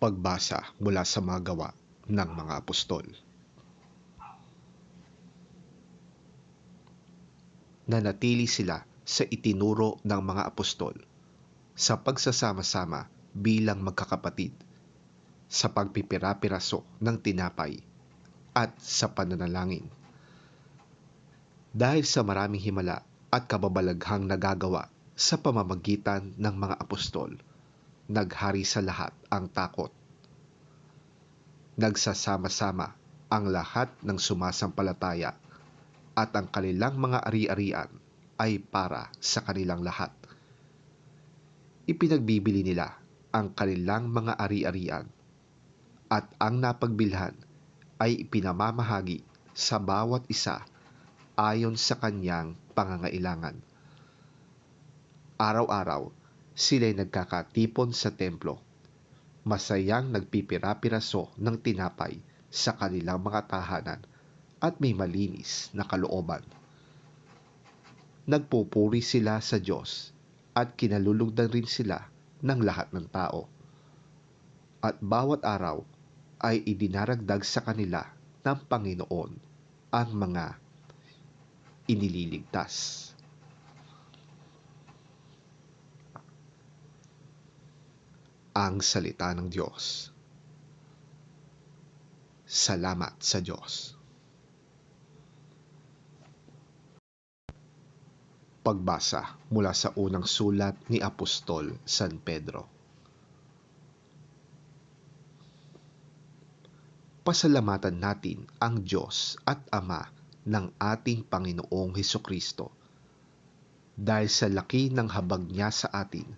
Pagbasa mula sa mga gawa ng mga apostol. Nanatili sila sa itinuro ng mga apostol, sa pagsasama-sama bilang magkakapatid, sa pagpipira-piraso ng tinapay, at sa pananalangin. Dahil sa maraming himala at kababalaghang nagagawa sa pamamagitan ng mga apostol, naghari sa lahat ang takot. Nagsasama-sama ang lahat ng sumasampalataya at ang kanilang mga ari-arian ay para sa kanilang lahat. Ipinagbibili nila ang kanilang mga ari-arian at ang napagbilhan ay ipinamamahagi sa bawat isa ayon sa kanyang pangangailangan. Araw-araw sila'y nagkakatipon sa templo, masayang nagpipira-piraso ng tinapay sa kanilang mga tahanan at may malinis na kalooban. Nagpupuri sila sa Diyos at kinalulugdan rin sila ng lahat ng tao. At bawat araw ay idinaragdag sa kanila ng Panginoon ang mga inililigtas. Ang salita ng Diyos. Salamat sa Diyos. Pagbasa mula sa unang sulat ni Apostol San Pedro. Pasalamatan natin ang Diyos at Ama ng ating Panginoong Hesukristo. Dahil sa laki ng habag niya sa atin,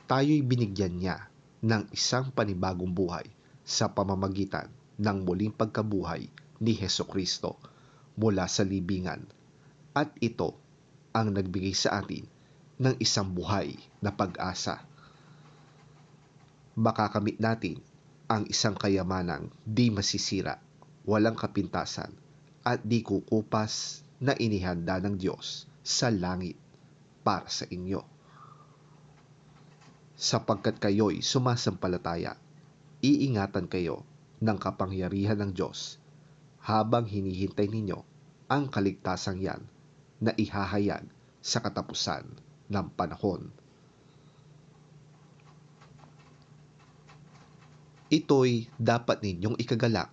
tayo'y binigyan niya ng isang panibagong buhay sa pamamagitan ng muling pagkabuhay ni Hesukristo mula sa libingan, at ito ang nagbigay sa atin ng isang buhay na pag-asa. Makakamit natin ang isang kayamanang di masisira, walang kapintasan, at di kukupas na inihanda ng Diyos sa langit para sa inyo. Sapagkat kayo'y sumasampalataya, iingatan kayo ng kapangyarihan ng Diyos habang hinihintay ninyo ang kaligtasang yan na ihahayag sa katapusan ng panahon. Ito'y dapat ninyong ikagalak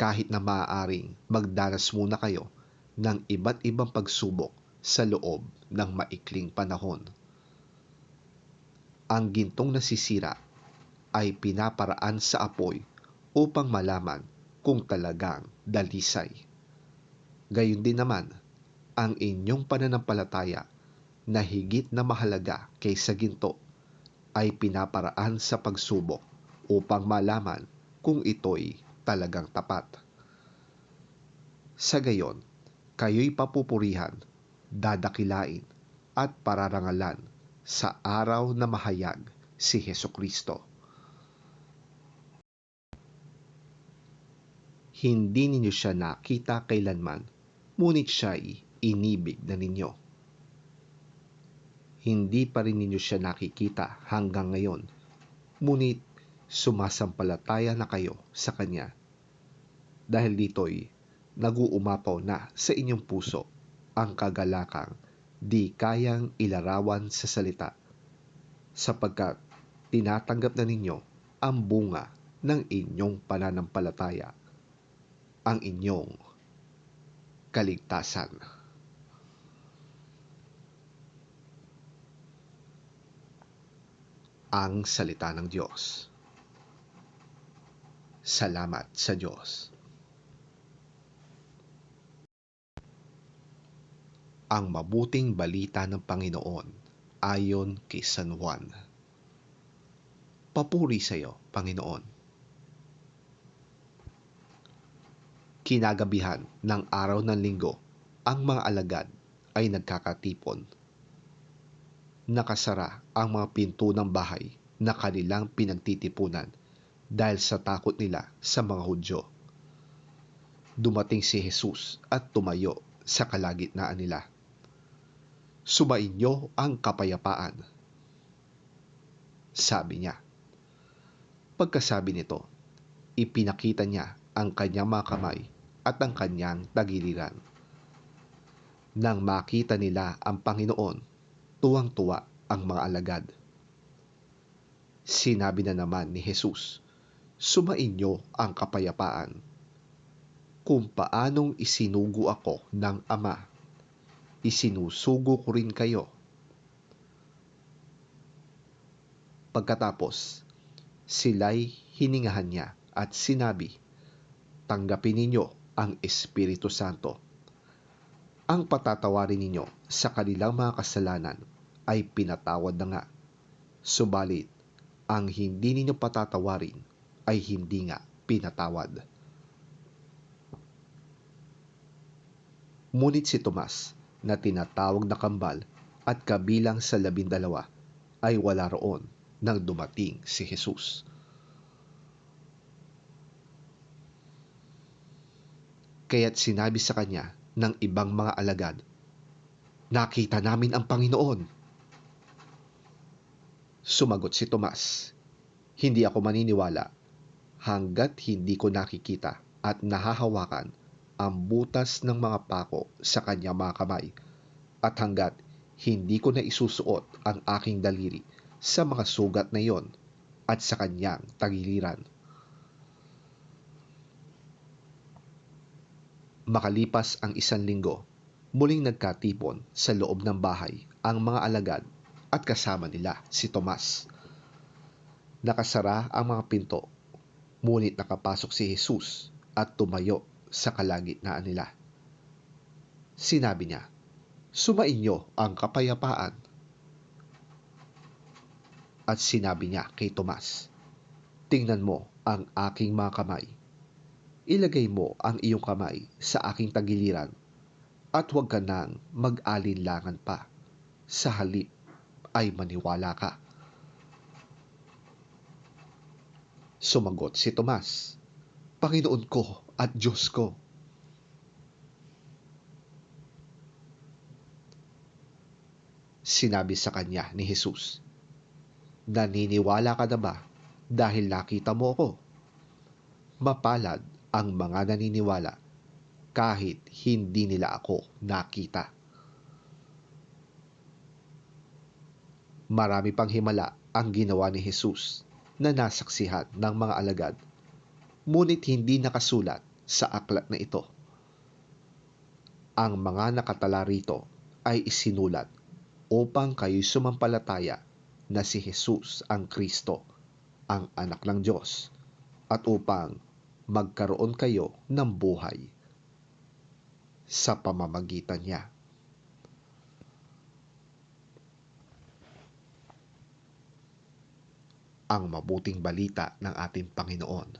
kahit na maaaring magdanas muna kayo ng iba't ibang pagsubok sa loob ng maikling panahon. Ang gintong nasisira ay pinaparaan sa apoy upang malaman kung talagang dalisay. Gayon din naman, ang inyong pananampalataya na higit na mahalaga kaysa ginto ay pinaparaan sa pagsubok upang malaman kung ito'y talagang tapat. Sa gayon, kayo'y papupurihan, dadakilain at pararangalan sa araw na mahayag si Hesukristo. Hindi ninyo siya nakita kailanman, ngunit siya'y inibig na ninyo. Hindi pa rin ninyo siya nakikita hanggang ngayon, ngunit sumasampalataya na kayo sa Kanya. Dahil dito'y nag-uumapaw na sa inyong puso ang kagalakang di kayang ilarawan sa salita, sapagkat tinatanggap na ninyo ang bunga ng inyong pananampalataya, ang inyong kaligtasan. Ang salita ng Diyos. Salamat sa Diyos. Ang mabuting balita ng Panginoon ayon kay San Juan. Papuri sa iyo, Panginoon. Kinagabihan ng araw ng linggo, ang mga alagad ay nagkakatipon. Nakasara ang mga pinto ng bahay na kanilang pinagtitipunan dahil sa takot nila sa mga Hudyo. Dumating si Jesus at tumayo sa kalagitnaan nila. Sumainyo ang kapayapaan, sabi niya. Pagkasabi nito, ipinakita niya ang kanyang mga kamay at ang kanyang tagiliran. Nang makita nila ang Panginoon, tuwang-tuwa ang mga alagad. Sinabi na naman ni Jesus, "Sumainyo ang kapayapaan. Kung paanong isinugo ako ng Ama, isinusugo ko rin kayo." Pagkatapos, sila'y hiningahan niya at sinabi, "Tanggapin ninyo ang Espiritu Santo. Ang patatawarin ninyo sa kanilang mga kasalanan ay pinatawad na nga. Subalit, ang hindi ninyo patatawarin ay hindi nga pinatawad." Ngunit si Tomas, na tinatawag na kambal at kabilang sa 12, ay wala roon nang dumating si Jesus. Kaya't sinabi sa kanya ng ibang mga alagad, "Nakita namin ang Panginoon." Sumagot si Tomas, "Hindi ako maniniwala hanggat hindi ko nakikita at nahahawakan ang butas ng mga pako sa kanyang mga kamay, at hanggat hindi ko na isusuot ang aking daliri sa mga sugat na iyon at sa kanyang tagiliran." Makalipas ang 1 linggo, muling nagkatipon sa loob ng bahay ang mga alagad at kasama nila si Tomas. Nakasara ang mga pinto, ngunit nakapasok si Jesus at tumayo sa kalagitnaan nila. Sinabi niya, "Sumainyo ang kapayapaan." At sinabi niya kay Tomas, "Tingnan mo ang aking mga kamay. Ilagay mo ang iyong kamay sa aking tagiliran at huwag ka nang mag-alinlangan pa. Sa halip ay maniwala ka." Sumagot si Tomas, "Panginoon ko at Diyos ko." Sinabi sa kanya ni Jesus, "Naniniwala ka na ba dahil nakita mo ko? Mapalad ang mga naniniwala kahit hindi nila ako nakita." Marami pang himala ang ginawa ni Jesus na nasaksihan ng mga alagad, ngunit hindi nakasulat sa aklat na ito. Ang mga nakatala rito ay isinulat upang kayo'y sumampalataya na si Jesus ang Kristo, ang Anak ng Diyos, at upang magkaroon kayo ng buhay sa pamamagitan niya. Ang mabuting balita ng ating Panginoon.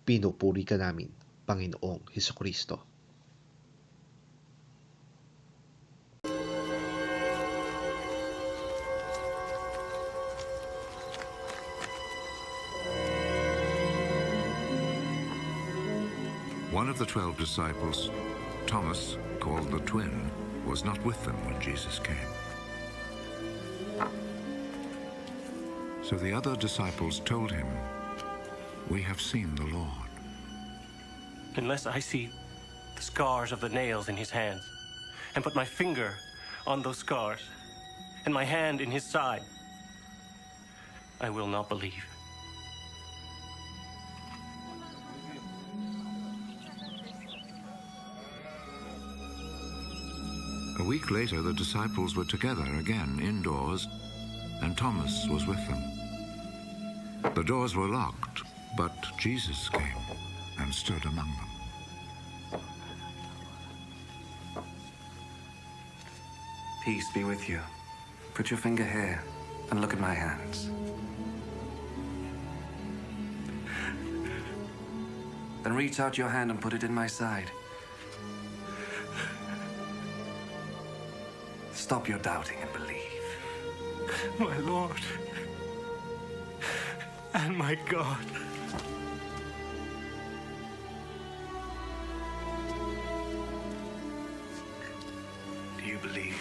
Pinupuri ka namin, Panginoong Hesukristo. One of the 12 disciples, Thomas, called the twin, was not with them when Jesus came. So the other disciples told him, "We have seen the Lord." "Unless I see the scars of the nails in his hands, and put my finger on those scars, and my hand in his side, I will not believe." A week later, the disciples were together again indoors, and Thomas was with them. The doors were locked, but Jesus came and stood among them. "Peace be with you. Put your finger here and look at my hands. Then reach out your hand and put it in my side. Stop your doubting and believe." My Lord and my God. Do you believe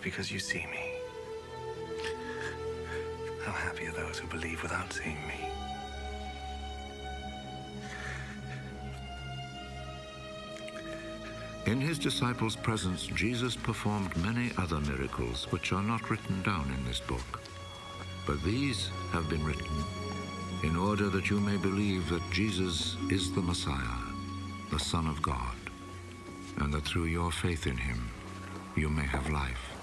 because you see me? How happy are those who believe without seeing me. In his disciples' presence, Jesus performed many other miracles which are not written down in this book. But these have been written in order that you may believe that Jesus is the Messiah, the Son of God, and that through your faith in him you may have life.